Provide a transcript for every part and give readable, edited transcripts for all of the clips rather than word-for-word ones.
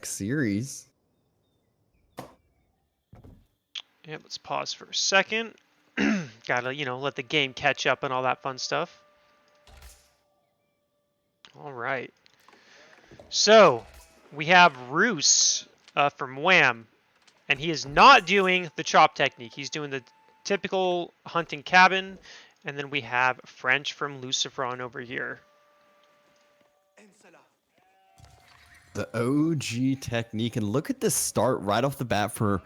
series. Yeah, let's pause for a second. Gotta, let the game catch up and all that fun stuff. All right. So, we have Roos from Wham, and he is not doing the chop technique. He's doing the typical hunting cabin, and then we have French from Lucifron over here. The OG technique, and look at this start right off the bat for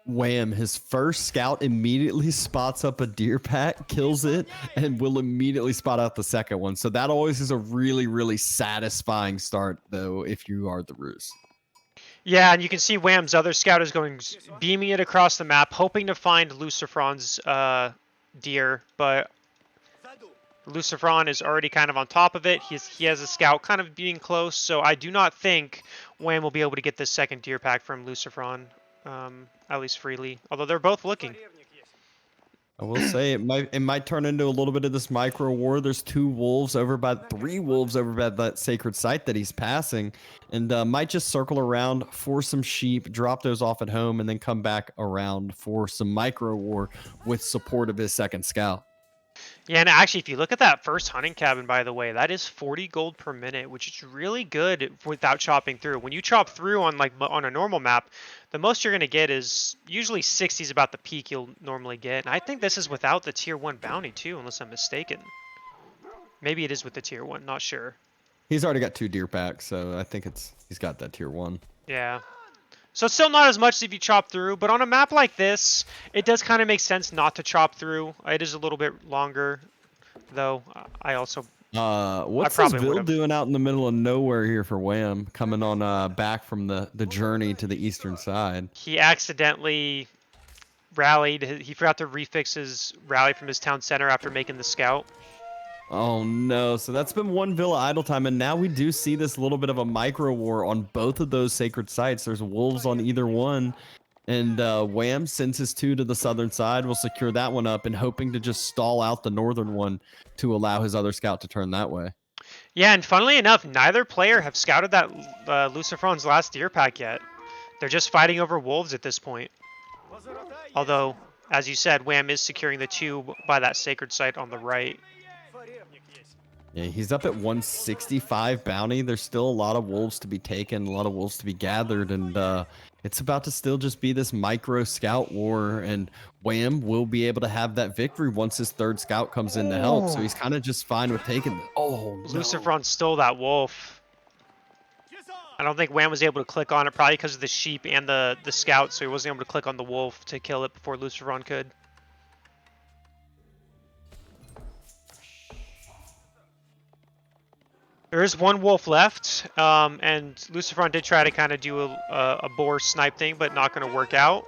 Wham. His first scout immediately spots up a deer pack, kills it, and will immediately spot out the second one. So that always is a really, really satisfying start, though, if you are the Roos. Yeah, and you can see Wham's other scout is going beaming it across the map, hoping to find Lucifron's deer, but Lucifron is already kind of on top of it. He has a scout kind of being close, so I do not think Wham will be able to get this second deer pack from Lucifron, at least freely. Although they're both looking. I will say it might turn into a little bit of this micro war. There's three wolves over by that sacred site that he's passing, and might just circle around for some sheep, drop those off at home, and then come back around for some micro war with support of his second scout. Yeah, and actually, if you look at that first hunting cabin, by the way, that is 40 gold per minute, which is really good without chopping through. When you chop through on a normal map, the most you're going to get is usually 60 is about the peak you'll normally get. And I think this is without the tier 1 bounty too, unless I'm mistaken. Maybe it is with the tier 1, not sure. He's already got 2 deer packs, so I think he's got that tier 1. Yeah. So it's still not as much as if you chop through, but on a map like this, it does kind of make sense not to chop through. It is a little bit longer, though. I also... what's this Bill doing out in the middle of nowhere here for Wham, coming on back from the journey to the eastern side? He accidentally rallied. He forgot to refix his rally from his town center after making the scout. Oh no, so that's been one villa idle time, and now we do see this little bit of a micro war on both of those sacred sites. There's wolves on either one, and Wham sends his 2 to the southern side. Will secure that one up and hoping to just stall out the northern one to allow his other scout to turn that way. Yeah, and funnily enough, neither player have scouted that Lucifron's last deer pack yet. They're just fighting over wolves at this point. Although, as you said, Wham is securing the 2 by that sacred site on the right. Yeah, he's up at 165 bounty. There's still a lot of wolves to be taken, a lot of wolves to be gathered, and it's about to still just be this micro scout war, and Wham will be able to have that victory once his third scout comes in to help, so he's kind of just fine with taking it. Oh, no. Lucifron stole that wolf. I don't think Wham was able to click on it, probably because of the sheep and the scout, so he wasn't able to click on the wolf to kill it before Lucifron could. There is one wolf left, and Lucifron did try to kind of do a boar snipe thing, but not going to work out.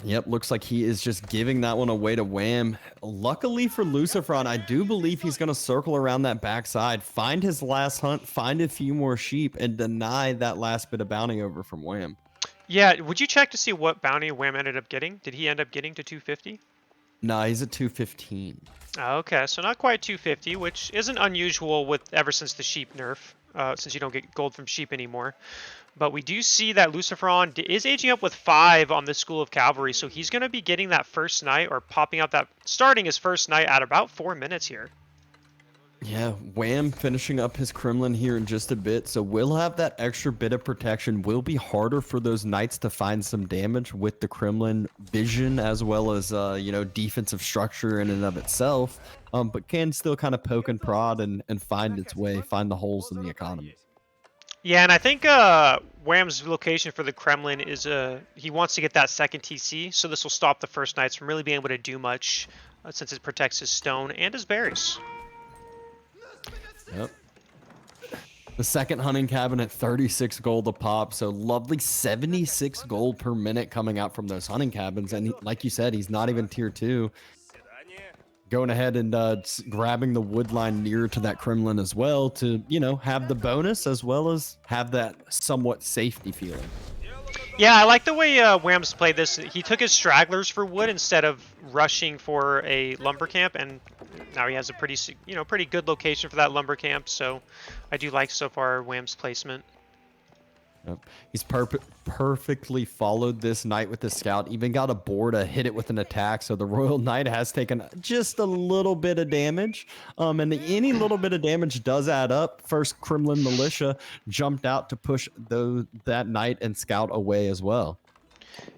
Yep, looks like he is just giving that one away to Wham. Luckily for Lucifron, I do believe he's going to circle around that backside, find his last hunt, find a few more sheep, and deny that last bit of bounty over from Wham. Yeah, would you check to see what bounty Wham ended up getting? Did he end up getting to 250? Nah, he's at 215. Okay, so not quite 250, which isn't unusual ever since the sheep nerf, since you don't get gold from sheep anymore. But we do see that Lucifron is aging up with 5 on the School of Cavalry, so he's going to be getting that first night, or starting his first night at about 4 minutes here. Yeah, Wham finishing up his Kremlin here in just a bit, so we'll have that extra bit of protection. Will be harder for those knights to find some damage with the Kremlin vision, as well as defensive structure in and of itself, but can still kind of poke and prod and find its way, find the holes in the economy. Yeah, and I think Wham's location for the Kremlin is he wants to get that second TC, so this will stop the first knights from really being able to do much, since it protects his stone and his berries. Yep. The second hunting cabin at 36 gold a pop, so lovely 76 gold per minute coming out from those hunting cabins, and like you said, he's not even tier 2. Going ahead and grabbing the wood line near to that Kremlin as well to, have the bonus as well as have that somewhat safety feeling. Yeah, I like the way Wham's played this. He took his stragglers for wood instead of rushing for a lumber camp, and Now he has a pretty good location for that lumber camp. So I do like so far Wham's placement. Yep. He's perfectly followed this knight with the scout, even got a boar to hit it with an attack. So the Royal Knight has taken just a little bit of damage. And any little bit of damage does add up. First Kremlin militia jumped out to push that knight and scout away as well.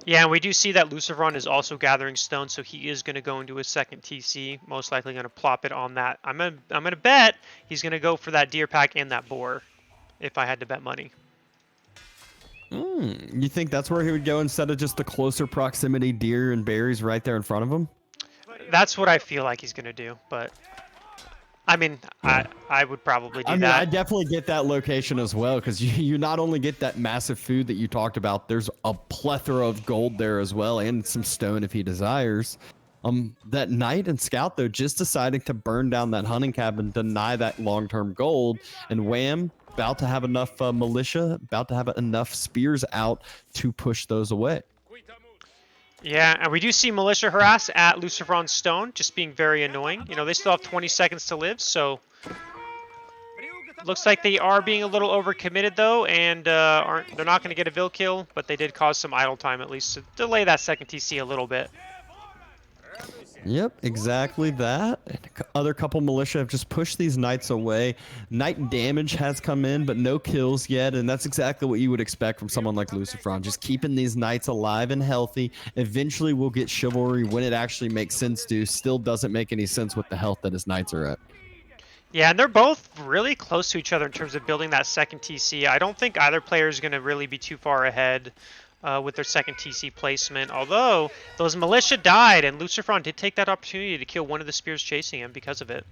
Yeah, and we do see that Lucifron is also gathering stone, so he is going to go into his second TC, most likely going to plop it on that. I'm gonna bet he's going to go for that deer pack and that boar, if I had to bet money. You think that's where he would go instead of just the closer proximity deer and berries right there in front of him? That's what I feel like he's going to do, but I mean, yeah. I would probably do that. I definitely get that location as well, because you not only get that massive food that you talked about, there's a plethora of gold there as well, and some stone if he desires. That knight and scout, though, just deciding to burn down that hunting cabin, deny that long-term gold, and Wham, about to have enough militia, about to have enough spears out to push those away. Yeah, and we do see militia harass at Lucifron's stone, just being very annoying. You know, they still have 20 seconds to live, so looks like they are being a little overcommitted though, and they're not going to get a Vil kill, but they did cause some idle time at least to delay that second TC a little bit. Yep, exactly that. Other couple militia have just pushed these knights away. Knight damage has come in, but no kills yet, and that's exactly what you would expect from someone like Lucifron. Just keeping these knights alive and healthy. Eventually we'll get chivalry when it actually makes sense to. Still doesn't make any sense with the health that his knights are at. Yeah, and they're both really close to each other in terms of building that second TC. I don't think either player is going to really be too far ahead with their second TC placement, although those militia died, and Lucifron did take that opportunity to kill one of the spears chasing him because of it.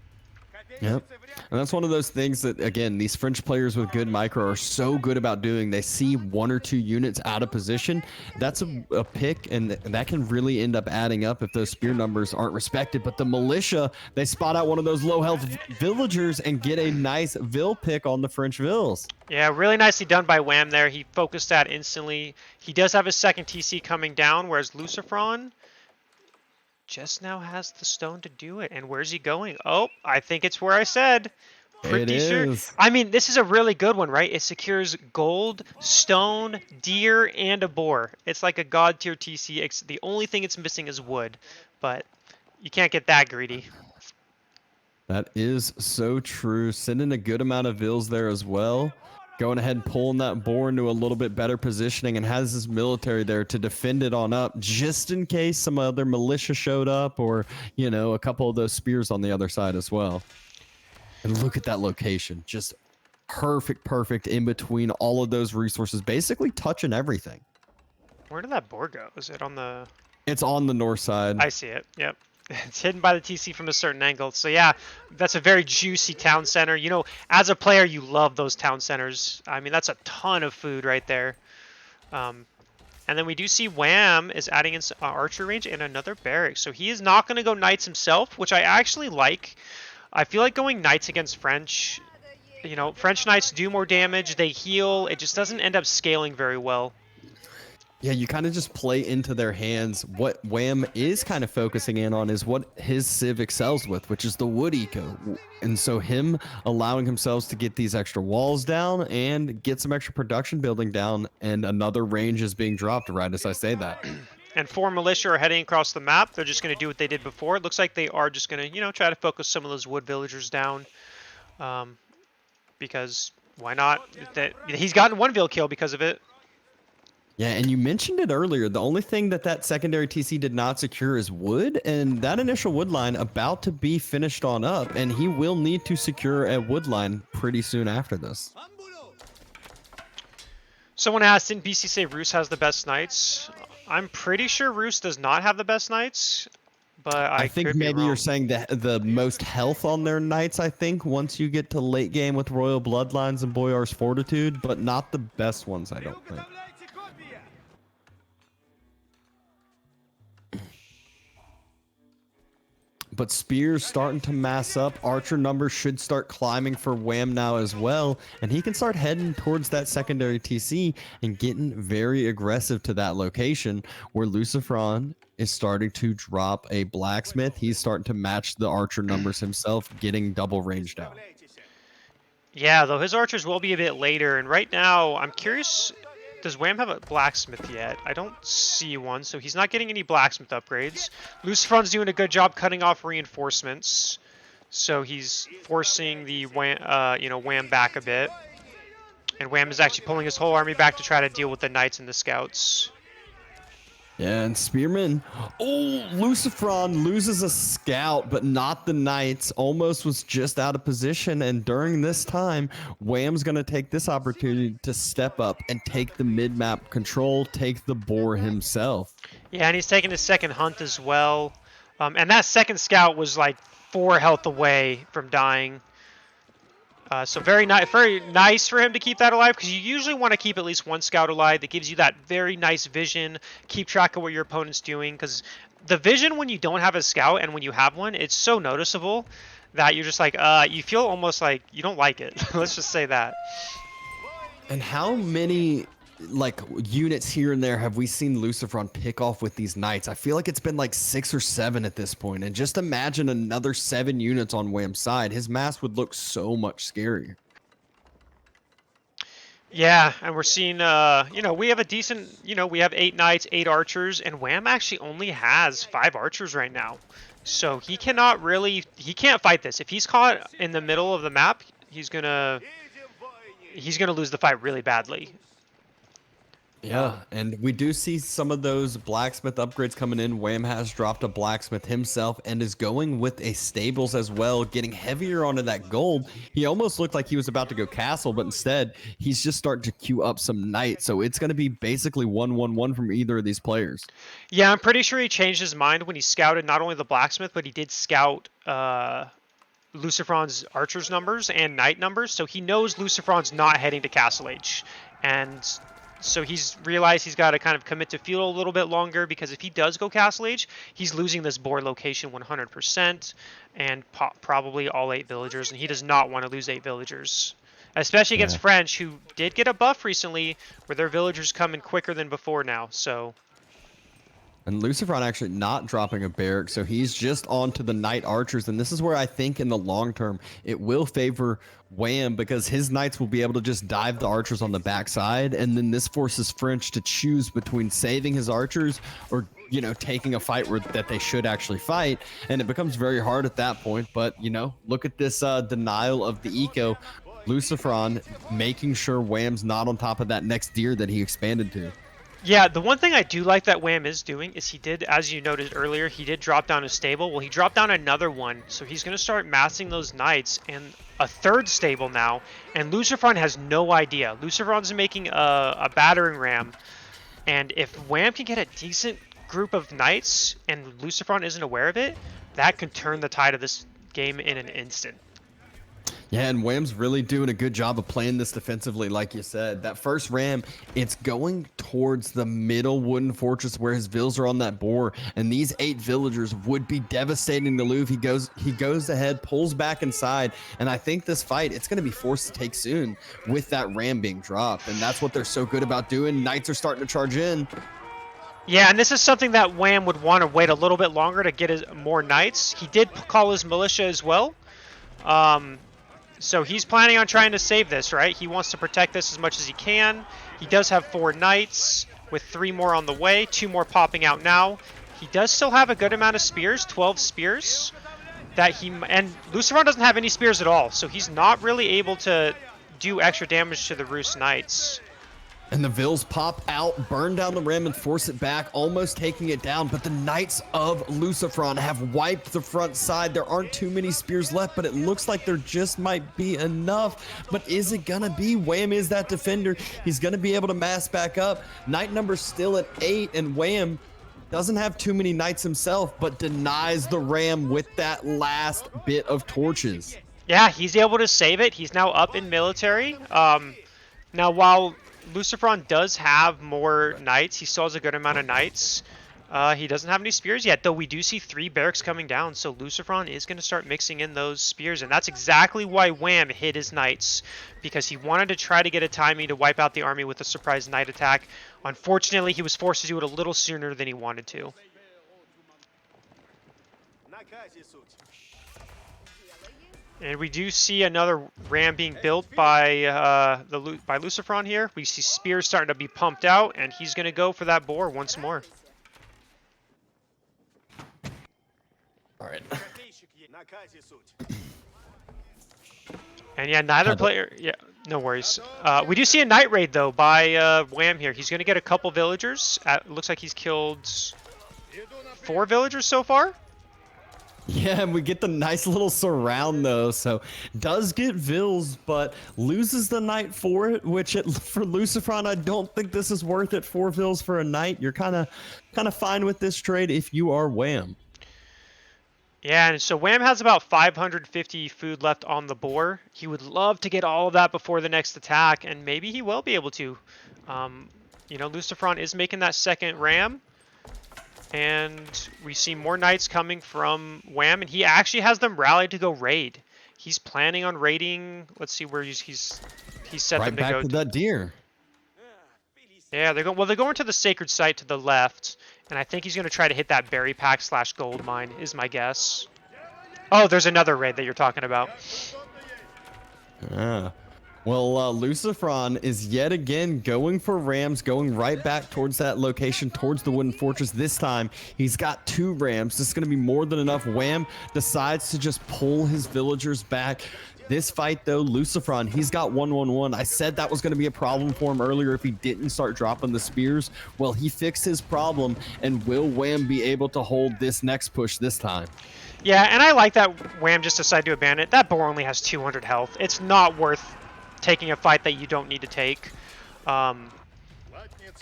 Yep. And that's one of those things that, again, these French players with good micro are so good about doing. They see one or two units out of position. That's a pick, and that can really end up adding up if those spear numbers aren't respected. But the militia, they spot out one of those low-health villagers and get a nice Vil pick on the French Vils. Yeah, really nicely done by Wham there. He focused that instantly. He does have his second TC coming down, whereas Lucifron just now has the stone to do it. And where's he going? Oh, I think it's where I said. Pretty sure. I mean, this is a really good one, right? It secures gold, stone, deer, and a boar. It's like a god tier TC. The only thing it's missing is wood, but you can't get that greedy. That is so true. Sending a good amount of Vils there as well. Going ahead and pulling that boar into a little bit better positioning, and has his military there to defend it on up just in case some other militia showed up, or, you know, a couple of those spears on the other side as well. And look at that location. Just perfect in between all of those resources, basically touching everything. Where did that boar go? Is it on the... It's on the north side. I see it. Yep. It's hidden by the TC from a certain angle. So yeah, that's a very juicy town center. You know, as a player, you love those town centers. I mean, that's a ton of food right there. And then we do see Wham is adding in archer range and another barrack. So he is not going to go knights himself, which I actually like. I feel like going knights against French, you know, French knights do more damage. They heal. It just doesn't end up scaling very well. Yeah, you kind of just play into their hands. What Wham is kind of focusing in on is what his Civ excels with, which is the wood eco. And so him allowing himself to get these extra walls down and get some extra production building down, and another range is being dropped right as I say that. And 4 militia are heading across the map. They're just going to do what they did before. It looks like they are just going to, you know, try to focus some of those wood villagers down. Because why not? He's gotten 1 Vil kill because of it. Yeah, and you mentioned it earlier. The only thing that secondary TC did not secure is wood, and that initial wood line about to be finished on up, and he will need to secure a wood line pretty soon after this. Someone asked, didn't BC say Roos has the best knights? I'm pretty sure Roos does not have the best knights, but I think could maybe be wrong. You're saying that the most health on their knights, I think, once you get to late game with Royal Bloodlines and Boyar's Fortitude, but not the best ones, I don't think. But Spear's starting to mass up. Archer numbers should start climbing for Wham now as well. And he can start heading towards that secondary TC and getting very aggressive to that location where Lucifron is starting to drop a blacksmith. He's starting to match the Archer numbers himself, getting double ranged out. Yeah, though his archers will be a bit later. And right now, I'm curious, does Wham have a blacksmith yet? I don't see one, so he's not getting any blacksmith upgrades. Lucifron's doing a good job cutting off reinforcements, so he's forcing the Wham back a bit. And Wham is actually pulling his whole army back to try to deal with the knights and the scouts. Yeah, and Spearman, oh, Lucifron loses a scout, but not the knights. Almost was just out of position, and during this time, Wham's going to take this opportunity to step up and take the mid-map control, take the boar himself. Yeah, and he's taking his second hunt as well. And that second scout was like 4 health away from dying. So very nice for him to keep that alive, because you usually want to keep at least 1 scout alive. That gives you that very nice vision, keep track of what your opponent's doing, because the vision when you don't have a scout and when you have one, it's so noticeable that you're just like, you feel almost like you don't like it. Let's just say that. And how many like units here and there have we seen Lucifron pick off with these knights? I feel like it's been like 6 or 7 at this point, and just imagine another 7 units on Wham's side. His mass would look so much scarier. Yeah, and we're seeing, we have a decent, we have 8 knights, 8 archers, and Wham actually only has 5 archers right now. So he can't fight this. If he's caught in the middle of the map, he's gonna lose the fight really badly. Yeah, and we do see some of those blacksmith upgrades coming in. Wham has dropped a blacksmith himself and is going with a stables as well, getting heavier onto that gold. He almost looked like he was about to go castle, but instead he's just starting to queue up some knights. So it's going to be basically 1-1-1 from either of these players. Yeah, I'm pretty sure he changed his mind when he scouted not only the blacksmith, but he did scout Lucifron's archers numbers and knight numbers. So he knows Lucifron's not heading to Castle Age. And so he's realized he's got to kind of commit to field a little bit longer, because if he does go Castle Age, he's losing this board location 100% and probably all 8 villagers, and he does not want to lose 8 villagers, especially against French, who did get a buff recently where their villagers come in quicker than before now. So. And Lucifron actually not dropping a barrack, so he's just on to the knight archers. And this is where I think in the long term it will favor Wham, because his knights will be able to just dive the archers on the backside, and then this forces French to choose between saving his archers or taking a fight that they should actually fight, and it becomes very hard at that point. But look at this denial of the eco. Lucifron making sure Wham's not on top of that next deer that he expanded to. Yeah, the one thing I do like that Wham is doing is he did, as you noted earlier, he did drop down a stable. Well, he dropped down another one, so he's going to start massing those knights and a 3rd stable now, and Lucifron has no idea. Lucifron's making a battering ram, and if Wham can get a decent group of knights and Lucifron isn't aware of it, that could turn the tide of this game in an instant. Yeah, and Wham's really doing a good job of playing this defensively, like you said. That first ram, it's going towards the middle wooden fortress where his vills are on that boar, and these 8 villagers would be devastating to Louvre. He goes ahead, pulls back inside, and I think this fight, it's going to be forced to take soon with that ram being dropped, and that's what they're so good about doing. Knights are starting to charge in. Yeah, and this is something that Wham would want to wait a little bit longer to get more knights. He did call his militia as well. So he's planning on trying to save this, right? He wants to protect this as much as he can. He does have 4 knights with 3 more on the way, 2 more popping out now. He does still have a good amount of spears, 12 spears. And Lucifron doesn't have any spears at all, so he's not really able to do extra damage to the Roost Knights. And the Vills pop out, burn down the rim, and force it back, almost taking it down. But the Knights of Lucifron have wiped the front side. There aren't too many spears left, but it looks like there just might be enough. But is it going to be? Wham is that defender. He's going to be able to mass back up. Knight number's still at 8, and Wham doesn't have too many knights himself, but denies the ram with that last bit of torches. Yeah, he's able to save it. He's now up in military. Now, while Lucifron does have more knights, he still has a good amount of knights. He doesn't have any spears yet, though we do see 3 barracks coming down, so Lucifron is going to start mixing in those spears, and that's exactly why Wham hit his knights, because he wanted to try to get a timing to wipe out the army with a surprise knight attack. Unfortunately, he was forced to do it a little sooner than he wanted to. And we do see another ram being built by Lucifron here. We see spears starting to be pumped out, and he's going to go for that boar once more. All right. And yeah, neither player. Yeah, no worries. We do see a night raid though by Wham here. He's going to get a couple villagers. Looks like he's killed 4 villagers so far. Yeah, and we get the nice little surround though, so does get Vills, but loses the knight for it, which for Lucifron, I don't think this is worth it. 4 Vills for a knight. You're kind of fine with this trade if you are Wham. Yeah, and so Wham has about 550 food left on the boar. He would love to get all of that before the next attack, and maybe he will be able to. You know, Lucifron is making that second ram. And we see more knights coming from Wham, and he actually has them rallied to go raid. He's planning on raiding. Let's see where he's set right them to back go to that deer. Yeah, they're going. Well, they're going to the sacred site to the left, and I think he's going to try to hit that berry pack / gold mine. Is my guess. Oh, there's another raid that you're talking about. Well, Lucifron is yet again going for rams, going right back towards that location, towards the wooden fortress. This time, he's got 2 rams. This is going to be more than enough. Wham decides to just pull his villagers back. This fight, though, Lucifron, he's got 1-1-1. I said that was going to be a problem for him earlier if he didn't start dropping the spears. Well, he fixed his problem, and will Wham be able to hold this next push this time? Yeah, and I like that Wham just decided to abandon it. That boar only has 200 health. It's not worth taking a fight that you don't need to take.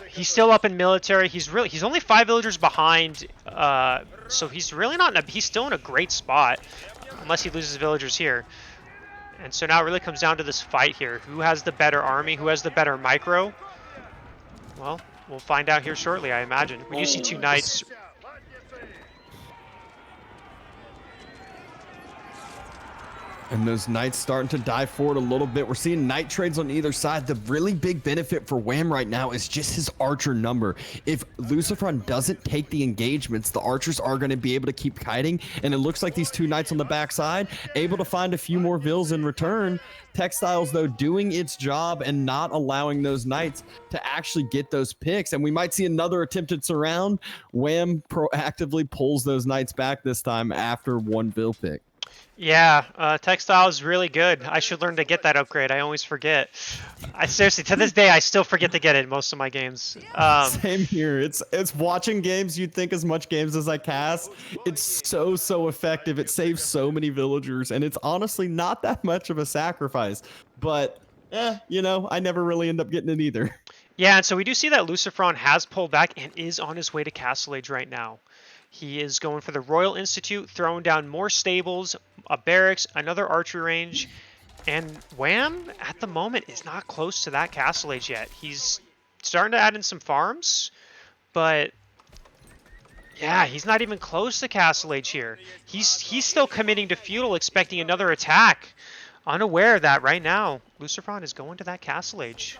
He's still up in military. He's only 5 villagers behind, so he's really not. He's still in a great spot, unless he loses villagers here. And so now it really comes down to this fight here. Who has the better army? Who has the better micro? Well, we'll find out here shortly, I imagine. We do see 2 knights. And those knights starting to dive forward a little bit. We're seeing knight trades on either side. The really big benefit for Wham right now is just his archer number. If Lucifron doesn't take the engagements, the archers are going to be able to keep kiting. And it looks like these 2 knights on the backside able to find a few more vills in return. Textiles, though, doing its job and not allowing those knights to actually get those picks. And we might see another attempted surround. Wham proactively pulls those knights back this time after 1 vill pick. Yeah, Textile is really good. I should learn to get that upgrade. I always forget. I seriously, to this day, I still forget to get it in most of my games. Same here. It's watching games. You'd think as much games as I cast. It's so effective. It saves so many villagers, and it's honestly not that much of a sacrifice. But, you know, I never really end up getting it either. Yeah, and so we do see that Lucifron has pulled back and is on his way to Castle Age right now. He is going for the Royal Institute, throwing down more stables, a barracks, another archery range, and Wham, at the moment, is not close to that Castle Age yet. He's starting to add in some farms, but yeah, he's not even close to Castle Age here. He's still committing to feudal, expecting another attack, unaware that right now, Lucifron is going to that Castle Age.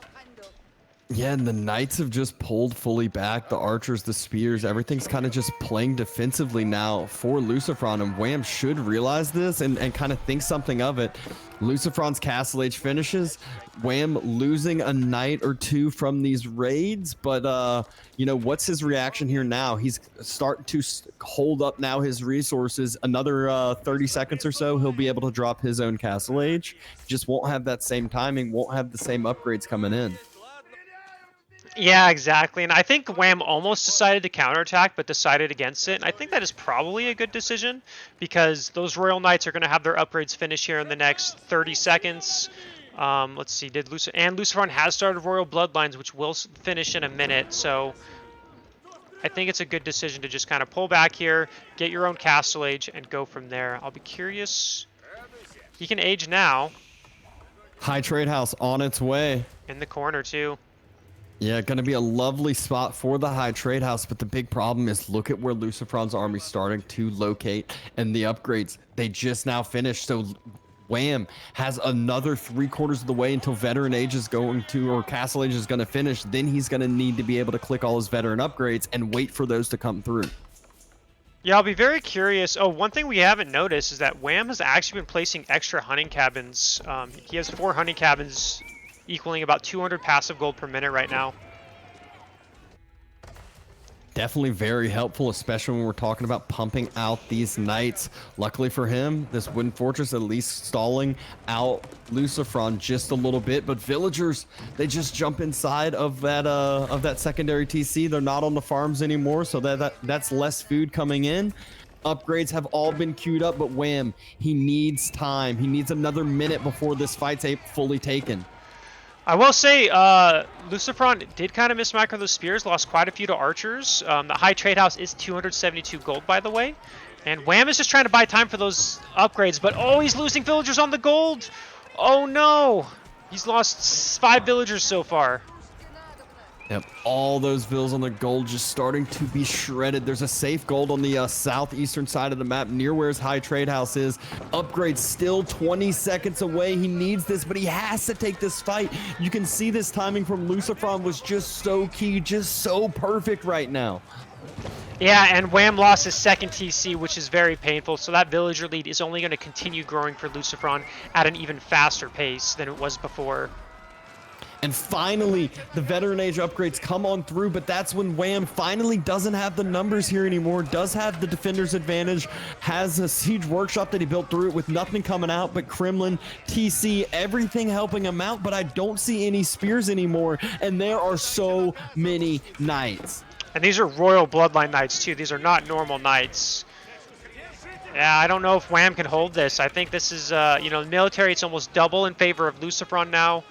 Yeah, and the knights have just pulled fully back. The archers, the spears, everything's kind of just playing defensively now for Lucifron. And Wham should realize this and kind of think something of it. Lucifron's Castle Age finishes. Wham losing a knight or 2 from these raids. But, you know, what's his reaction here now? He's starting to hold up now his resources. Another 30 seconds or so, he'll be able to drop his own Castle Age. Just won't have that same timing, won't have the same upgrades coming in. Yeah, exactly. And I think Wham almost decided to counterattack, but decided against it. And I think that is probably a good decision because those Royal Knights are going to have their upgrades finish here in the next 30 seconds. Let's see. Lucifron has started Royal Bloodlines, which will finish in a minute. So I think it's a good decision to just kind of pull back here, get your own Castle Age, and go from there. I'll be curious. He can age now. High Trade House on its way. In the corner, too. Yeah, going to be a lovely spot for the high trade house, but the big problem is look at where Lucifron's army's starting to locate and the upgrades. They just now finished, so Wham has another 3/4 of the way until Veteran Age is going to, or Castle Age is going to finish. Then he's going to need to be able to click all his veteran upgrades and wait for those to come through. Yeah, I'll be very curious. Oh, one thing we haven't noticed is that Wham has actually been placing extra hunting cabins. He has 4 hunting cabins equaling about 200 passive gold per minute right now. Definitely very helpful, especially when we're talking about pumping out these knights. Luckily for him, this wooden fortress at least stalling out Lucifron just a little bit. But villagers, they just jump inside of that secondary TC. They're not on the farms anymore, so that's less food coming in. Upgrades have all been queued up, but Wham, he needs time. He needs another minute before this fight's fully taken. I will say, Lucifron did kind of miss micro those spears, lost quite a few to archers. The high trade house is 272 gold, by the way. And Wham is just trying to buy time for those upgrades, but oh, he's losing villagers on the gold! Oh no! He's lost 5 villagers so far. Yep, all those vills on the gold just starting to be shredded. There's a safe gold on the southeastern side of the map near where his high trade house is. Upgrade still 20 seconds away. He needs this, but he has to take this fight. You can see this timing from Lucifron was just so key, just so perfect right now. Yeah, and Wham lost his second TC, which is very painful, so that villager lead is only going to continue growing for Lucifron at an even faster pace than it was before. And finally, the Veteran Age upgrades come on through, but that's when Wham finally doesn't have the numbers here anymore, does have the defender's advantage, has a Siege Workshop that he built through it with nothing coming out but Kremlin, TC, everything helping him out, but I don't see any spears anymore, and there are so many knights. And these are Royal Bloodline Knights, too. These are not normal knights. Yeah, I don't know if Wham can hold this. I think this is, military, it's almost double in favor of Lucifron now.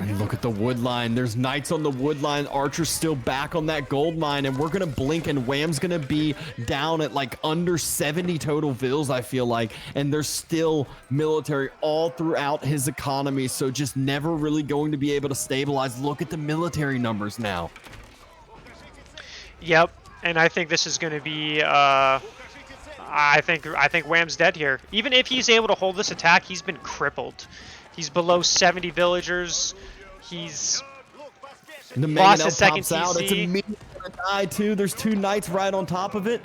And look at the wood line. There's knights on the wood line. Archer's still back on that gold mine, and we're gonna blink, and Wham's gonna be down at like under 70 total vills, I feel like. And there's still military all throughout his economy, so just never really going to be able to stabilize. Look at the military numbers now. Yep, and I think this is gonna be. I think Wham's dead here. Even if he's able to hold this attack, he's been crippled. He's below 70 villagers. He's lost his second TC. It's immediately gonna die too. There's 2 knights right on top of it.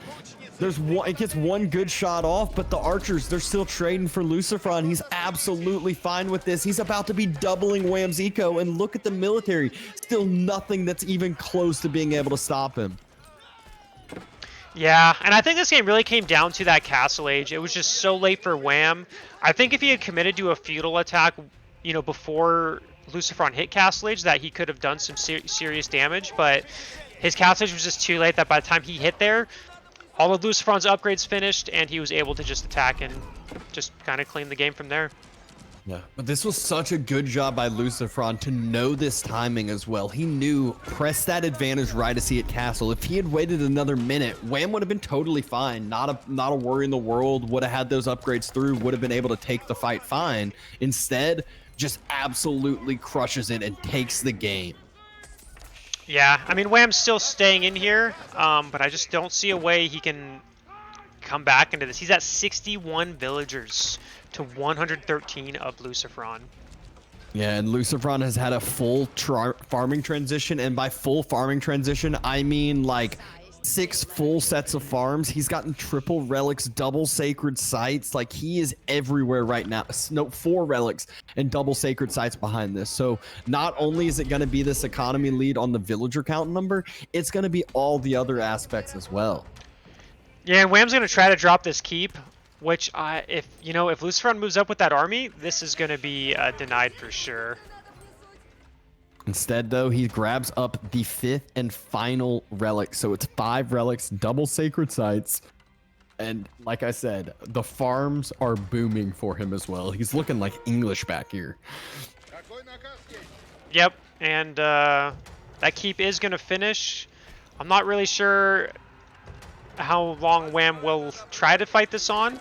There's one. It gets 1 good shot off, but the archers, they're still trading for Lucifron. He's absolutely fine with this. He's about to be doubling Wham's eco, and look at the military. Still nothing that's even close to being able to stop him. Yeah, and I think this game really came down to that Castle Age. It was just so late for Wham. I think if he had committed to a feudal attack, before Lucifron hit Castle Age, that he could have done some serious damage, but his Castle Age was just too late that by the time he hit there, all of Lucifron's upgrades finished, and he was able to just attack and just kind of clean the game from there. Yeah, but this was such a good job by Lucifron to know this timing as well. He knew, press that advantage right as he hit Castle. If he had waited another minute, Wham would have been totally fine. Not a worry in the world, would have had those upgrades through, would have been able to take the fight fine. Instead, just absolutely crushes it and takes the game. Yeah, I mean, Wham's still staying in here, but I just don't see a way he can come back into this. He's at 61 villagers to 113 of Lucifron. Yeah, and Lucifron has had a full farming transition, and by full farming transition, I mean like 6 full sets of farms. He's gotten triple relics, double sacred sites. Like, he is everywhere right now. No, 4 relics and double sacred sites behind this. So not only is it going to be this economy lead on the villager count number, it's going to be all the other aspects as well. Yeah, and Wham's going to try to drop this keep, which if Lucifron moves up with that army, this is going to be denied for sure. Instead, though, he grabs up the 5th and final relic. So it's 5 relics, double sacred sites. And like I said, the farms are booming for him as well. He's looking like English back here. Yep, and that keep is going to finish. I'm not really sure how long Wham will try to fight this on.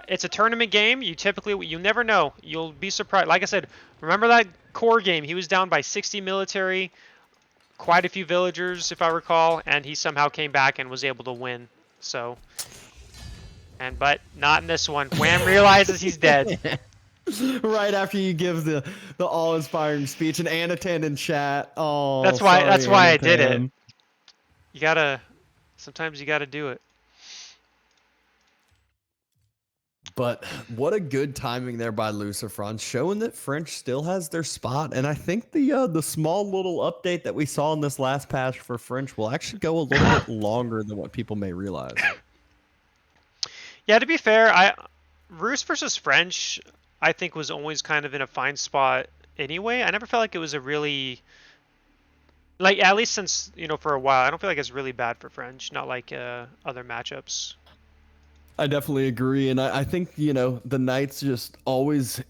It's a tournament game. You never know. You'll be surprised. Like I said, remember that core game. He was down by 60 military, quite a few villagers, if I recall, and he somehow came back and was able to win. So, but not in this one. Wham realizes he's dead. Right after you give the awe-inspiring speech, and Anatan in chat. Oh, That's why. sorry, That's why I did it. Anatan. You gotta. Sometimes you gotta do it. But what a good timing there by Lucifron, showing that French still has their spot. And I think the small little update that we saw in this last patch for French will actually go a little bit longer than what people may realize. Yeah, to be fair, Rus versus French, I think was always kind of in a fine spot anyway. I never felt like it was a really, like, at least since, for a while, I don't feel like it's really bad for French, not like other matchups. I definitely agree. And I think, the Knights just always,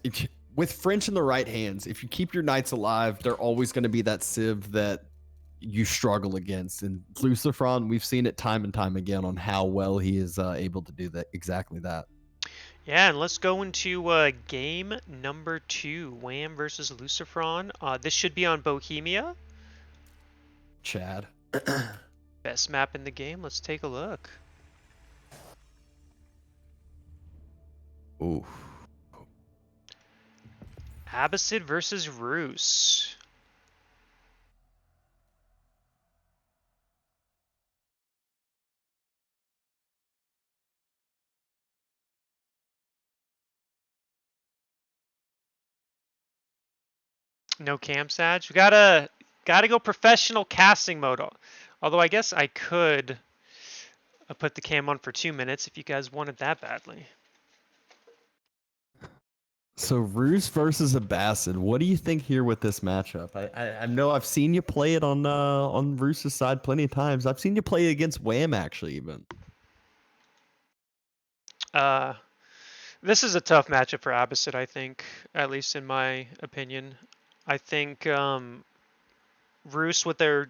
with French in the right hands, if you keep your Knights alive, they're always going to be that Civ that you struggle against. And Lucifron, we've seen it time and time again on how well he is able to do that, exactly that. Yeah, and let's go into game number 2, Wham versus Lucifron. This should be on Bohemia. Chad. Best map in the game. Let's take a look. Ooh. Abbasid versus Rus. No cam Sag. We gotta go professional casting mode. Although I guess I could put the cam on for 2 minutes if you guys wanted that badly. So Rus versus Abbasid. What do you think here with this matchup? I know I've seen you play it on Rus's side plenty of times. I've seen you play it against Wham actually even. This is a tough matchup for Abbasid, I think, at least in my opinion. I think Rus, what the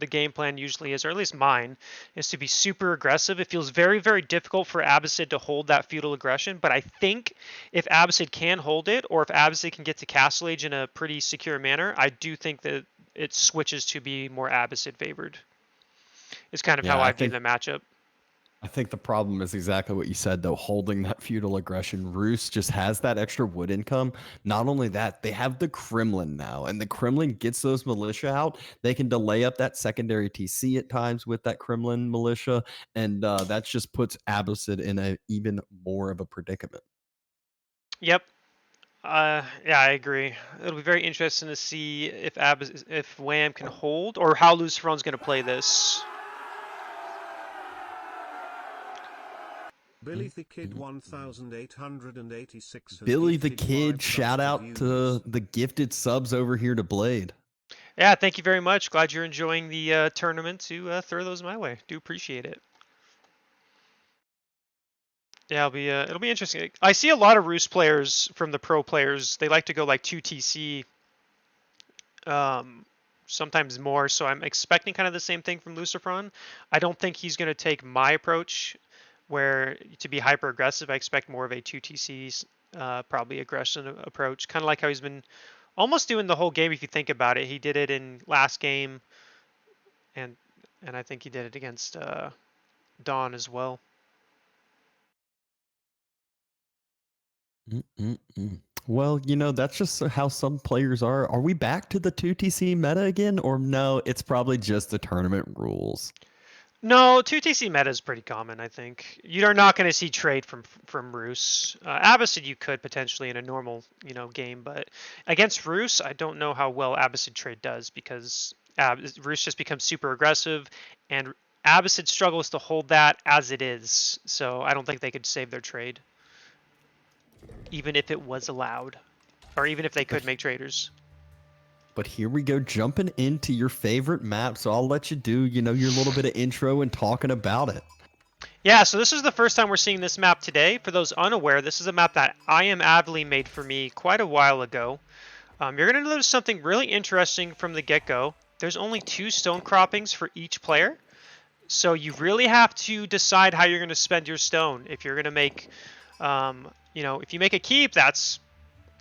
game plan usually is, or at least mine, is to be super aggressive. It feels very, very difficult for Abbasid to hold that feudal aggression, but I think if Abbasid can hold it, or if Abbasid can get to Castle Age in a pretty secure manner, I do think that it switches to be more Abbasid favored. It's kind of how I view the matchup. I think the problem is exactly what you said, though, holding that feudal aggression. Rus just has that extra wood income. Not only that, they have the Kremlin now, and the Kremlin gets those militia out. They can delay up that secondary TC at times with that Kremlin militia, and that just puts Abbasid in a even more of a predicament. Yep. Yeah, I agree. It'll be very interesting to see if Wham can hold, or how Lucifron's going to play this. Billy the Kid 1886. Billy the Kid, shout out to the gifted subs over here to Blade. Yeah, thank you very much. Glad you're enjoying the tournament. To throw those my way. Do appreciate it. Yeah, it'll be interesting. I see a lot of Rus players from the pro players. They like to go like 2 TC, sometimes more. So I'm expecting kind of the same thing from Lucifron. I don't think he's going to take my approach, where to be hyper aggressive. I expect more of a 2 TCs, probably aggression approach, kind of like how he's been almost doing the whole game. If you think about it, he did it in last game, and I think he did it against Dawn as well. Well, that's just how some players are. Are we back to the 2 TC meta again, or no? It's probably just the tournament rules. No, 2 TC meta is pretty common, I think. You're not going to see trade from Rus. Abbasid you could potentially in a normal, game, but against Rus, I don't know how well Abbasid trade does, because Rus just becomes super aggressive, and Abbasid struggles to hold that as it is. So I don't think they could save their trade, even if it was allowed, or even if they could make traders. But here we go, jumping into your favorite map. So I'll let you do, your little bit of intro and talking about it. Yeah, so this is the first time we're seeing this map today. For those unaware, this is a map that I Am Adley made for me quite a while ago. You're going to notice something really interesting from the get-go. There's only 2 stone croppings for each player. So you really have to decide how you're going to spend your stone. If you're going to make, if you make a keep,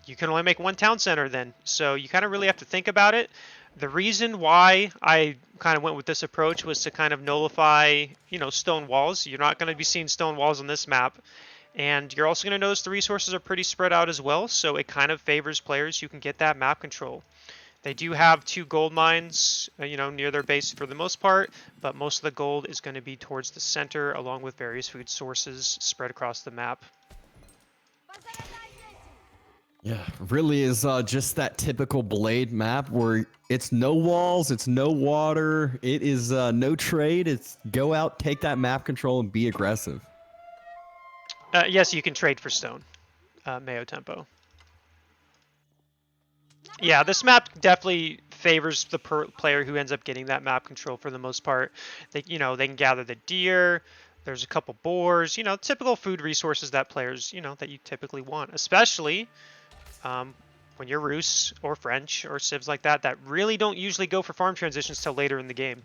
you can only make one town center then. So you kind of really have to think about it. The reason why I kind of went with this approach was to kind of nullify, stone walls. You're not going to be seeing stone walls on this map. And you're also going to notice the resources are pretty spread out as well. So it kind of favors players who can get that map control. They do have 2 gold mines, near their base for the most part, but most of the gold is going to be towards the center, along with various food sources spread across the map. Yeah, really is just that typical Blade map where it's no walls, it's no water, it is no trade. It's go out, take that map control, and be aggressive. Yes, you can trade for stone, Mayo Tempo. Yeah, this map definitely favors the player who ends up getting that map control for the most part. They can gather the deer. There's a couple boars, typical food resources that players, that you typically want, especially when you're Rus or French or civs like that really don't usually go for farm transitions till later in the game.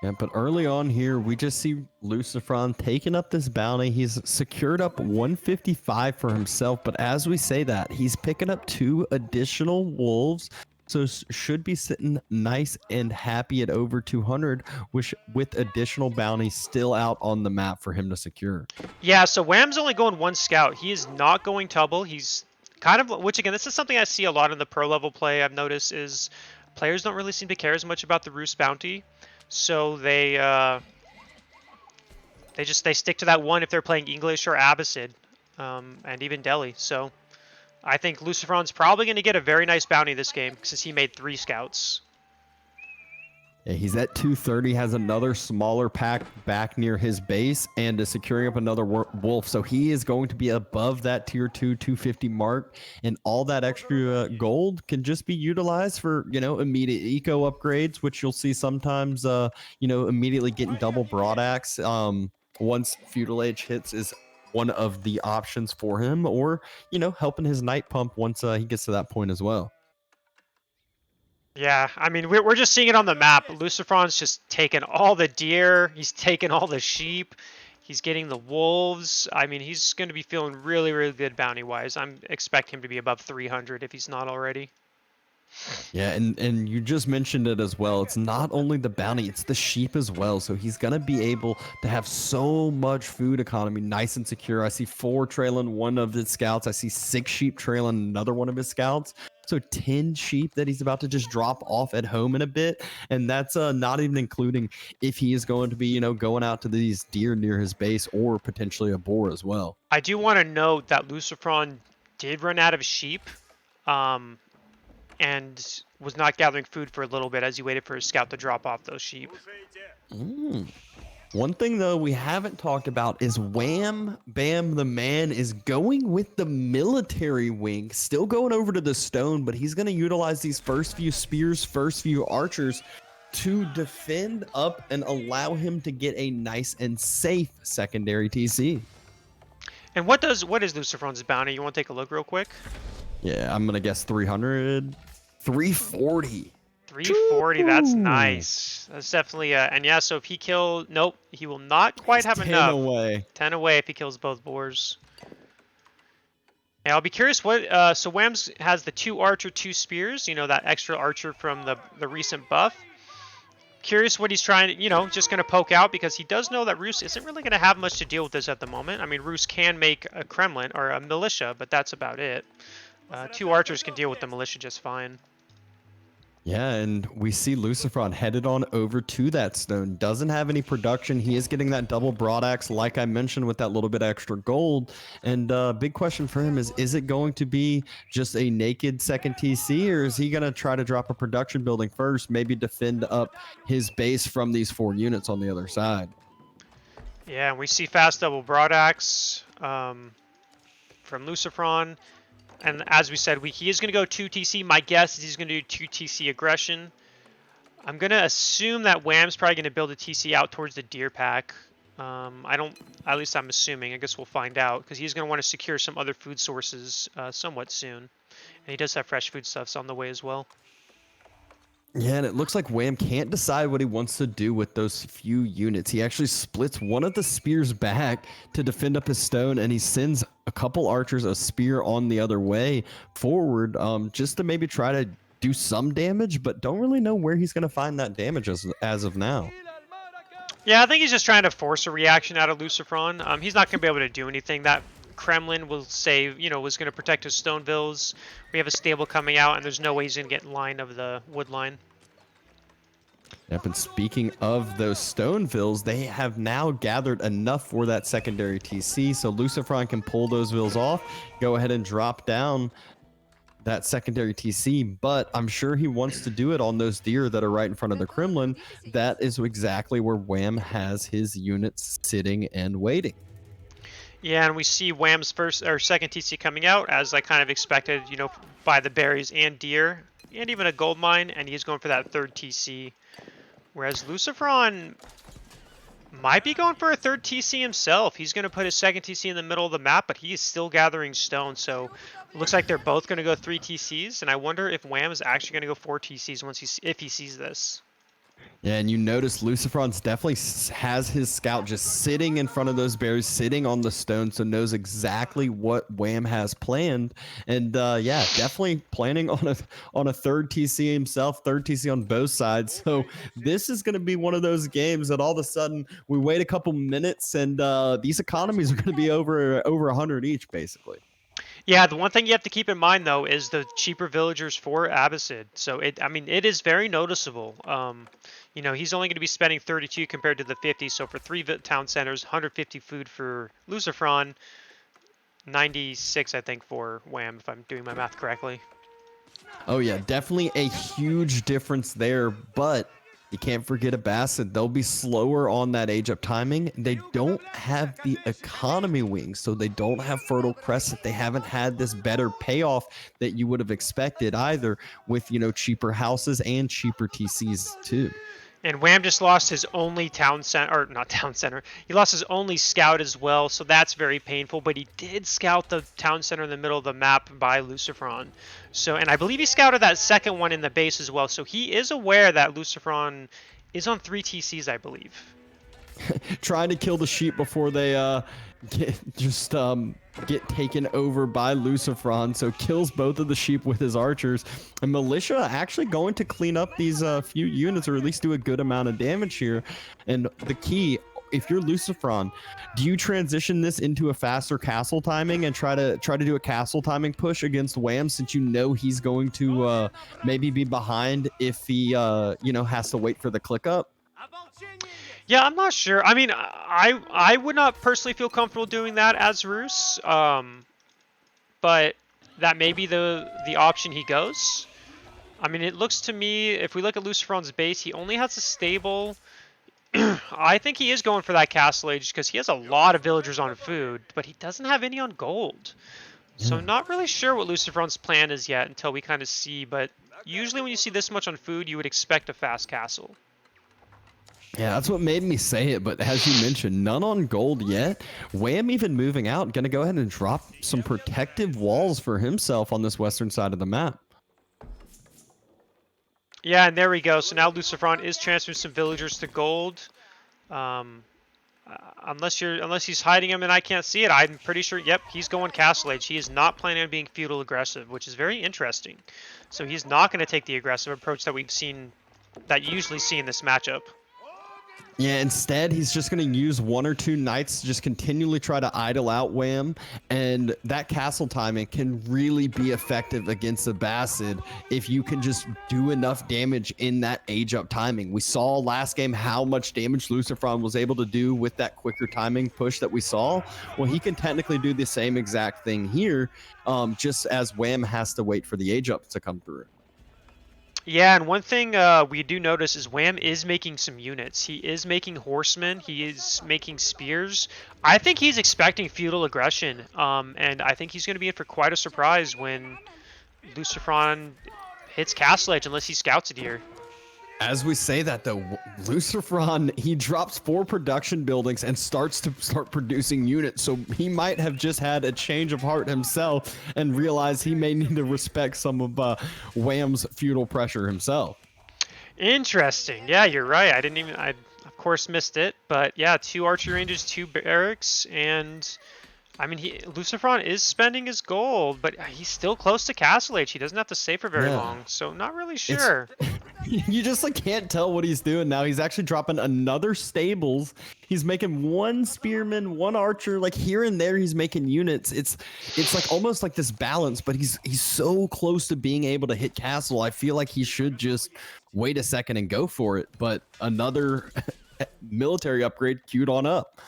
Yeah, but early on here, we just see Lucifron taking up this bounty. He's secured up 155 for himself, but as we say that, he's picking up 2 additional wolves, so should be sitting nice and happy at over 200, which with additional bounties still out on the map for him to secure. Yeah, so Wham's only going 1 scout. He is not going double. He's kind of, which again, this is something I see a lot in the pro level play. I've noticed is players don't really seem to care as much about the Rus bounty. So they stick to that one if they're playing English or Abbasid, and even Delhi. So I think Lucifron's probably going to get a very nice bounty this game since he made 3 scouts. Yeah, he's at 230, has another smaller pack back near his base, and is securing up another wolf. So he is going to be above that tier 2 250 mark, and all that extra gold can just be utilized for, immediate eco upgrades, which you'll see sometimes, immediately getting double broadaxe once feudal age hits is one of the options for him, or, helping his night pump once he gets to that point as well. Yeah, I mean, we're just seeing it on the map. Lucifron's just taking all the deer. He's taking all the sheep. He's getting the wolves. I mean, he's going to be feeling really, really good bounty-wise. I'm expecting him to be above 300 if he's not already. Yeah, and you just mentioned it as well. It's not only the bounty, it's the sheep as well. So he's going to be able to have so much food economy nice and secure. I see 4 trailing one of his scouts. I see 6 sheep trailing another one of his scouts. So 10 sheep that he's about to just drop off at home in a bit. And that's not even including if he is going to be, going out to these deer near his base or potentially a boar as well. I do want to note that Lucifron did run out of sheep. And was not gathering food for a little bit as he waited for his scout to drop off those sheep. One thing, though, we haven't talked about is Wham Bam the Man is going with the military wing, still going over to the stone, but he's going to utilize these first few spears, first few archers to defend up and allow him to get a nice and safe secondary TC. And what is Lucifron's bounty? You want to take a look real quick? Yeah, I'm going to guess 300. 340. 340, that's nice. That's definitely, and yeah, so if he nope, he will not quite have 10 enough. away. 10 away if he kills both boars. Yeah, I'll be curious what, so Whams has the 2 archer, 2 spears, that extra archer from the recent buff. Curious what he's trying to, just going to poke out because he does know that Rus isn't really going to have much to deal with this at the moment. I mean, Rus can make a Kremlin or a militia, but that's about it. 2 archers can deal with the militia just fine. Yeah, and we see Lucifron headed on over to that stone. Doesn't have any production. He is getting that double broadaxe, like I mentioned, with that little bit extra gold. And big question for him is it going to be just a naked second TC, or is he going to try to drop a production building first, maybe defend up his base from these 4 units on the other side? Yeah, and we see fast double broadaxe from Lucifron. And as we said, he is going to go 2 TC. My guess is he's going to do 2 TC aggression. I'm going to assume that Wham's probably going to build a TC out towards the deer pack. At least I'm assuming. I guess we'll find out because he's going to want to secure some other food sources somewhat soon. And he does have fresh food stuffs on the way as well. Yeah, and it looks like Wham can't decide what he wants to do with those few units. He actually splits one of the spears back to defend up his stone, and he sends a couple archers a spear on the other way forward, just to maybe try to do some damage, but don't really know where he's going to find that damage as of now. Yeah, I think he's just trying to force a reaction out of Lucifron. He's not going to be able to do anything. That Kremlin will say, was going to protect his stone villas. We have a stable coming out, and there's no way he's going to get in line of the wood line. Yep, and speaking of those stone vills, they have now gathered enough for that secondary TC, so Lucifron can pull those vills off, go ahead and drop down that secondary TC, but I'm sure he wants to do it on those deer that are right in front of the Kremlin. That is exactly where Wham has his units sitting and waiting. Yeah, and we see Wham's second TC coming out, as I kind of expected, by the berries and deer, and even a gold mine, and he's going for that third TC. Whereas Lucifron might be going for a third TC himself. He's going to put his second TC in the middle of the map, but he is still gathering stone. So it looks like they're both going to go 3 TCs, and I wonder if Wham is actually going to go 4 TCs if he sees this. Yeah, and you notice Lucifron's definitely has his scout just sitting in front of those bears, sitting on the stone, so knows exactly what Wham has planned. And yeah, definitely planning on a third TC himself, third TC on both sides. So this is going to be one of those games that all of a sudden we wait a couple minutes and these economies are going to be over 100 each, basically. Yeah, the one thing you have to keep in mind though is the cheaper villagers for Abbasid. So it is very noticeable. He's only going to be spending 32 compared to the 50. So for 3 town centers, 150 food for Lucifron, 96 I think for Wham, if I'm doing my math correctly. Oh yeah, definitely a huge difference there, but you can't forget Abbasid. They'll be slower on that age up timing. They don't have the economy wings, so they don't have Fertile Crescent. They haven't had this better payoff that you would have expected either with, cheaper houses and cheaper TCs too. And Wham just lost his only town center, or not town center. He lost his only scout as well, so that's very painful. But he did scout the town center in the middle of the map by Lucifron. So, and I believe he scouted that second one in the base as well. So he is aware that Lucifron is on 3 TCs, I believe. Trying to kill the sheep before they get taken over by Lucifron, so kills both of the sheep with his archers. And Militia actually going to clean up these few units, or at least do a good amount of damage here. And the key, if you're Lucifron, do you transition this into a faster castle timing and try to do a castle timing push against Wham, since he's going to maybe be behind if he has to wait for the click up? Yeah, I'm not sure. I mean, I would not personally feel comfortable doing that as Roos, but that may be the option he goes. I mean, it looks to me, if we look at Lucifron's base, he only has a stable. I think he is going for that Castle Age because he has a lot of villagers on food, but he doesn't have any on gold. So I'm not really sure what Lucifron's plan is yet until we kind of see, but usually when you see this much on food, you would expect a fast castle. Yeah, that's what made me say it, but as you mentioned, none on gold yet. Wham even moving out, going to go ahead and drop some protective walls for himself on this western side of the map. Yeah, and there we go. So now Lucifron is transferring some villagers to gold. Unless he's hiding them and I can't see it, I'm pretty sure, yep, he's going Castle Age. He is not planning on being feudal aggressive, which is very interesting. So he's not going to take the aggressive approach that we've seen, that you usually see in this matchup. Yeah, instead, he's just going to use 1 or 2 knights to just continually try to idle out Wham, and that castle timing can really be effective against Abbasid if you can just do enough damage in that age-up timing. We saw last game how much damage Lucifron was able to do with that quicker timing push that we saw. Well, he can technically do the same exact thing here, just as Wham has to wait for the age-up to come through. Yeah, and one thing we do notice is Wham is making some units. He is making horsemen. He is making spears. I think he's expecting feudal aggression, and I think he's going to be in for quite a surprise when Lucifron hits Castle Edge, unless he scouts it here. As we say that, though, Lucifron, he drops 4 production buildings and starts producing units. So he might have just had a change of heart himself and realize he may need to respect some of Wham's feudal pressure himself. Interesting. Yeah, you're right. I of course missed it, but yeah, 2 archery ranges, 2 barracks, and I mean, Lucifron is spending his gold, but he's still close to Castle Age. He doesn't have to stay for very Yeah. long, so not really It's sure. you just like can't tell what he's doing now. He's actually dropping another stables. He's making 1 spearman, 1 archer, like here and there he's making units. It's like almost like this balance, but he's so close to being able to hit castle. I feel like he should just wait a second and go for it, but another military upgrade queued on up.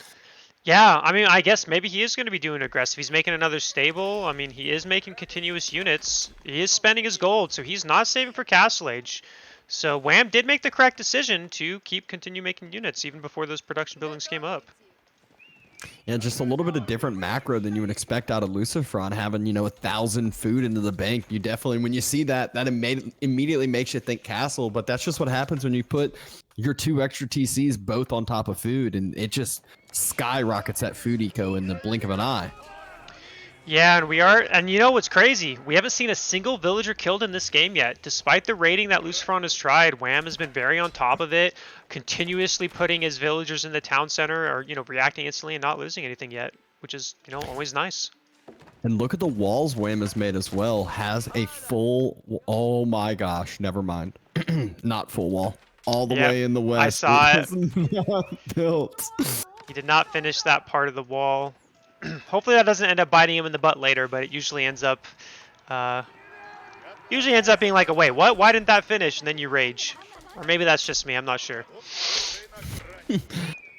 Yeah, I mean, I guess maybe he is going to be doing aggressive. He's making another stable. I mean, he is making continuous units. He is spending his gold, so he's not saving for Castle Age. So Wham did make the correct decision to continue making units even before those production buildings came up. Yeah, just a little bit of different macro than you would expect out of Lucifron, having, 1,000 food into the bank. You definitely, when you see that, immediately makes you think castle, but that's just what happens when you put your 2 extra TCs both on top of food, and it just skyrockets that food eco in the blink of an eye. Yeah, and you know what's crazy? We haven't seen a single villager killed in this game yet. Despite the raiding that Lucifron has tried, Wham has been very on top of it, continuously putting his villagers in the town center or, reacting instantly and not losing anything yet, which is, always nice. And look at the walls Wham has made as well. Has a full, oh my gosh, never mind. Not full wall. All the way in the west. I saw it. Not built. He did not finish that part of the wall. Hopefully that doesn't end up biting him in the butt later, but it usually ends up being like, wait, what? Why didn't that finish? And then you rage. Or maybe that's just me, I'm not sure.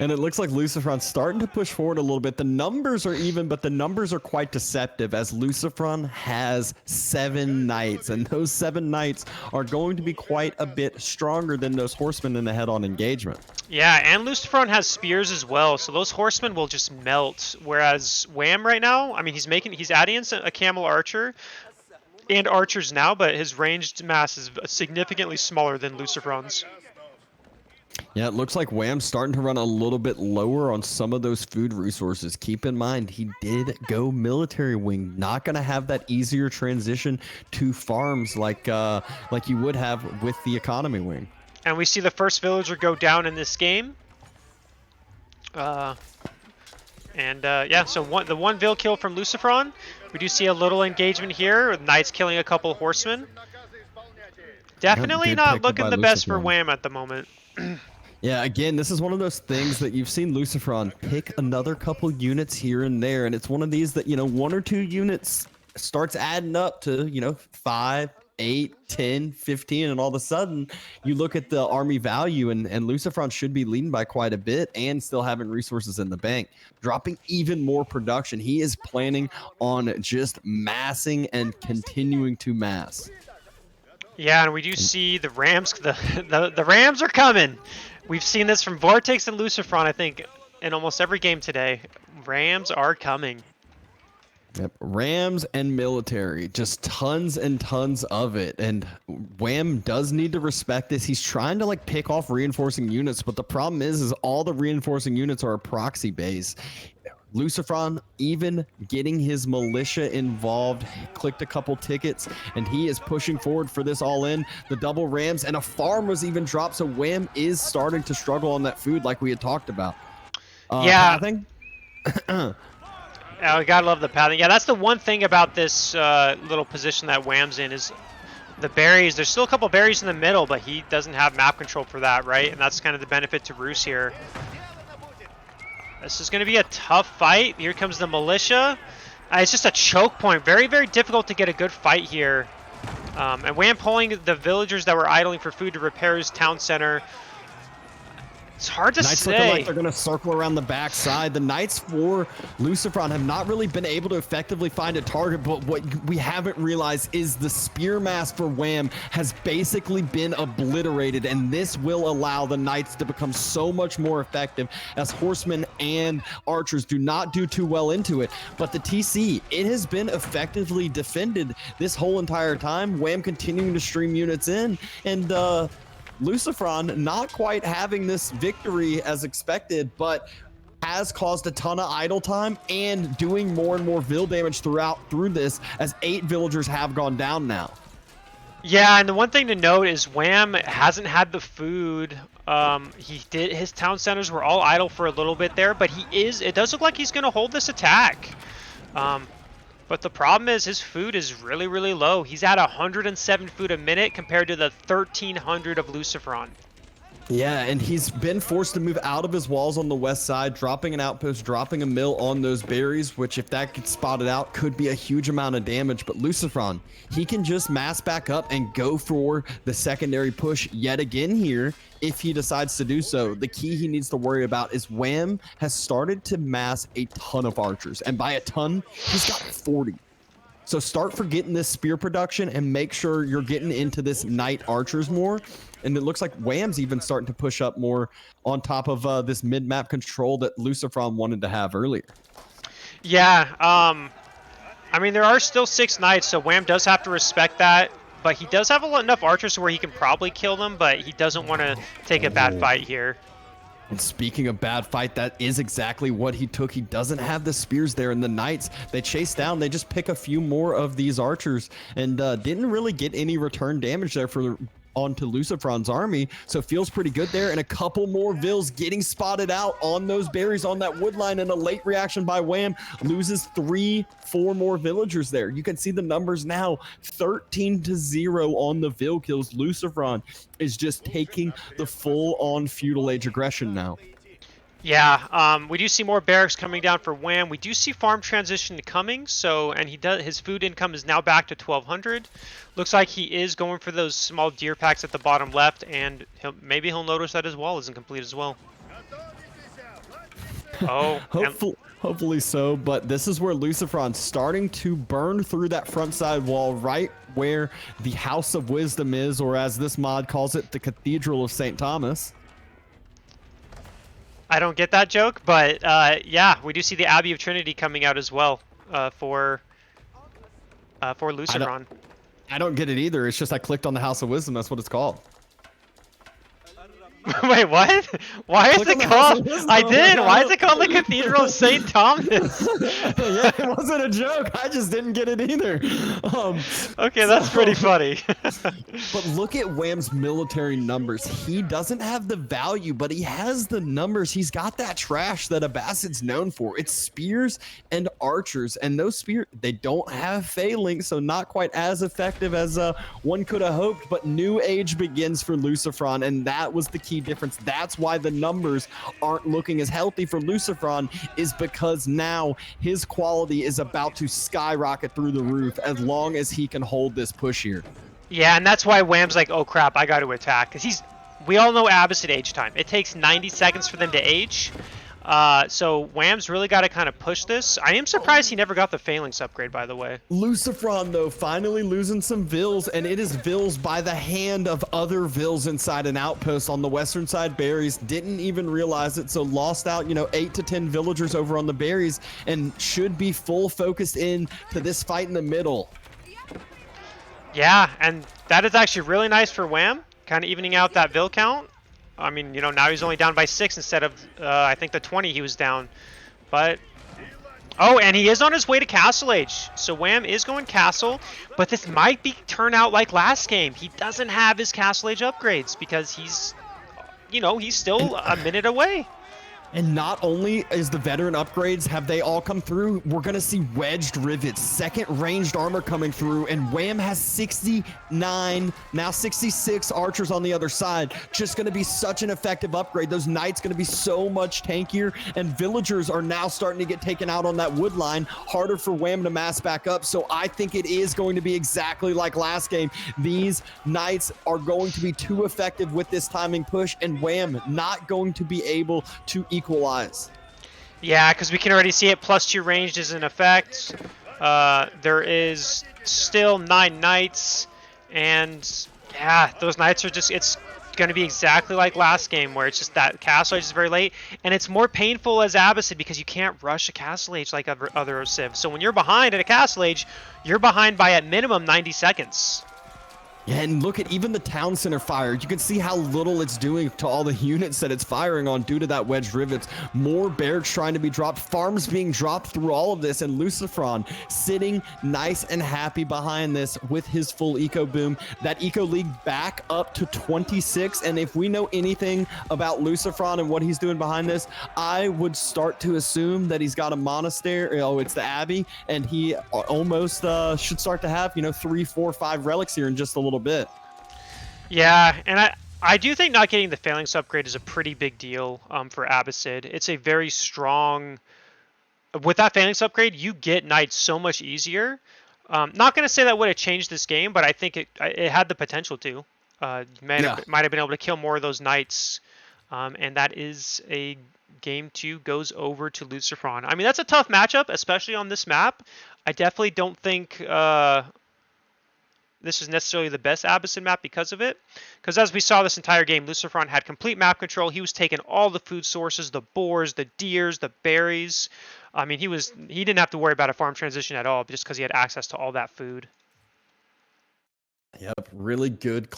And it looks like Lucifron's starting to push forward a little bit. The numbers are even, but the numbers are quite deceptive as Lucifron has 7 knights, and those 7 knights are going to be quite a bit stronger than those horsemen in the head-on engagement. Yeah, and Lucifron has spears as well, so those horsemen will just melt. Whereas Wham right now, I mean, he's adding in a camel archer and archers now, but his ranged mass is significantly smaller than Lucifron's. Yeah, it looks like Wham's starting to run a little bit lower on some of those food resources. Keep in mind, he did go military wing. Not going to have that easier transition to farms like you would have with the economy wing. And we see the first villager go down in this game. Yeah, so the one vill kill from Lucifron. We do see a little engagement here with knights killing a couple horsemen. Definitely not looking the best for Wham at the moment. Yeah, again, this is one of those things that you've seen Lucifron pick another couple units here and there, and it's one of these that, 1 or 2 units starts adding up to, 5, 8, 10, 15, and all of a sudden you look at the army value and Lucifron should be leading by quite a bit and still having resources in the bank, dropping even more production. He is planning on just massing and continuing to mass. Yeah, and we do see the Rams. The Rams are coming. We've seen this from Vortex and Lucifron, I think, in almost every game today. Rams are coming. Yep, Rams and military, just tons and tons of it. And Wham does need to respect this. He's trying to pick off reinforcing units, but the problem is all the reinforcing units are a proxy base. Lucifron even getting his militia involved, clicked a couple tickets, and he is pushing forward for this all in. The double rams and a farm was even dropped, so Wham is starting to struggle on that food like we had talked about. Yeah. Pathing? We gotta love the pathing. Yeah, that's the one thing about this little position that Wham's in is the berries. There's still a couple berries in the middle, but he doesn't have map control for that, right? And that's kind of the benefit to Roos here. This is going to be a tough fight. Here comes the militia. It's just a choke point. Very, very difficult to get a good fight here. And Wham pulling the villagers that were idling for food to repair his town center. It's hard to Knights say. looking like they're going to circle around the backside. The Knights for Lucifron have not really been able to effectively find a target, but what we haven't realized is the spear mass for Wham has basically been obliterated, and this will allow the Knights to become so much more effective as horsemen and archers do not do too well into it. But the TC, it has been effectively defended this whole entire time. Wham continuing to stream units in, and Lucifron not quite having this victory as expected, but has caused a ton of idle time and doing more and more vill damage through this as 8 villagers have gone down now. Yeah, and the one thing to note is Wham hasn't had the food. His town centers were all idle for a little bit there, but it does look like he's going to hold this attack. But the problem is his food is really, really low. He's at 107 food a minute compared to the 1,300 of Lucifron. Yeah, and he's been forced to move out of his walls on the west side, dropping an outpost, dropping a mill on those berries, which if that gets spotted out, could be a huge amount of damage. But Lucifron, he can just mass back up and go for the secondary push yet again here if he decides to do so. The key he needs to worry about is Wham has started to mass a ton of archers, and by a ton, he's got 40. So start forgetting this spear production and make sure you're getting into this knight archers more. And it looks like Wham's even starting to push up more on top of this mid-map control that Lucifron wanted to have earlier. Yeah, I mean, there are still 6 knights, so Wham does have to respect that. But he does have enough archers where he can probably kill them, but he doesn't want to take a bad fight here. And speaking of bad fight, that is exactly what he took. He doesn't have the spears there, and the knights, they chase down, they just pick a few more of these archers, and didn't really get any return damage there onto Lucifron's army, so feels pretty good there. And a couple more vills getting spotted out on those berries on that wood line, and a late reaction by Wham loses 3-4 more villagers there. You can see the numbers now, 13-0 on the vill kills. Lucifron is just taking the full-on feudal age aggression now. Yeah, we do see more barracks coming down for Wham. We do see farm transition coming, and his food income is now back to 1,200. Looks like he is going for those small deer packs at the bottom left, and maybe he'll notice that his wall isn't complete as well. Oh, hopefully so, but this is where Lucifron's starting to burn through that front side wall, right where the House of Wisdom is, or as this mod calls it, the Cathedral of St. Thomas. I don't get that joke, but yeah, we do see the Abbey of Trinity coming out as well for Lucifron. I don't get it either. It's just I clicked on the House of Wisdom. That's what it's called. Wait, what? Why is it called? I did. Why is it called the Cathedral of St. Thomas? Yeah, it wasn't a joke. I just didn't get it either. Okay, that's pretty funny. But look at Wham's military numbers. He doesn't have the value, but he has the numbers. He's got that trash that Abbasid's known for. It's spears and archers, and those spears, they don't have failing, so not quite as effective as one could have hoped. But new age begins for Lucifron, and that was the key difference. That's why the numbers aren't looking as healthy for Lucifron, is because now his quality is about to skyrocket through the roof as long as he can hold this push here. Yeah, and that's why Wham's like, oh crap, I got to attack, because we all know Abbasid age time. It takes 90 seconds for them to age. So Wham's really got to kind of push this. I am surprised he never got the Phalanx upgrade, by the way. Lucifron, though, finally losing some vills, and it is vills by the hand of other vills inside an outpost on the western side. Berries didn't even realize it, so lost out, 8 to 10 villagers over on the berries, and should be full focused in to this fight in the middle. Yeah, and that is actually really nice for Wham, kind of evening out that vill count. I mean, now he's only down by 6 instead of, I think, the 20 he was down. But, oh, and he is on his way to Castle Age. So Wham is going Castle, but this might turn out like last game. He doesn't have his Castle Age upgrades because he's still a minute away. And not only is the veteran upgrades, have they all come through, we're going to see wedged rivets, second ranged armor coming through, and Wham has 69, now 66 archers on the other side. Just going to be such an effective upgrade. Those knights going to be so much tankier, and villagers are now starting to get taken out on that wood line. Harder for Wham to mass back up, so I think it is going to be exactly like last game. These knights are going to be too effective with this timing push, and Wham not going to be able to equalize. Yeah, because we can already see it. +2 ranged is in effect. There is still 9 knights, and yeah, those knights are just, it's going to be exactly like last game, where it's just that Castle Age is very late, and it's more painful as Abbasid because you can't rush a Castle Age like other Civ. So when you're behind at a Castle Age, you're behind by at minimum 90 seconds. Yeah, and look at even the town center fire. You can see how little it's doing to all the units that it's firing on due to that wedge rivets. More barracks trying to be dropped, farms being dropped through all of this, and Lucifron sitting nice and happy behind this with his full eco boom. That eco league back up to 26, and if we know anything about Lucifron and what he's doing behind this, I would start to assume that he's got a monastery. Oh, it's the Abbey, and he almost should start to have 3, 4, 5 relics here in just a little bit. Yeah, and I do think not getting the phalanx upgrade is a pretty big deal for Abbasid. It's a very strong. With that phalanx upgrade, you get knights so much easier. Not going to say that would have changed this game, but I think it had the potential to. Might have been able to kill more of those knights, and that is a game 2 goes over to Lucifron. I mean, that's a tough matchup, especially on this map. I definitely don't think this is necessarily the best Abbasid map because of it. Because as we saw this entire game, Lucifron had complete map control. He was taking all the food sources, the boars, the deers, the berries. I mean, he didn't have to worry about a farm transition at all just because he had access to all that food. Yep, really good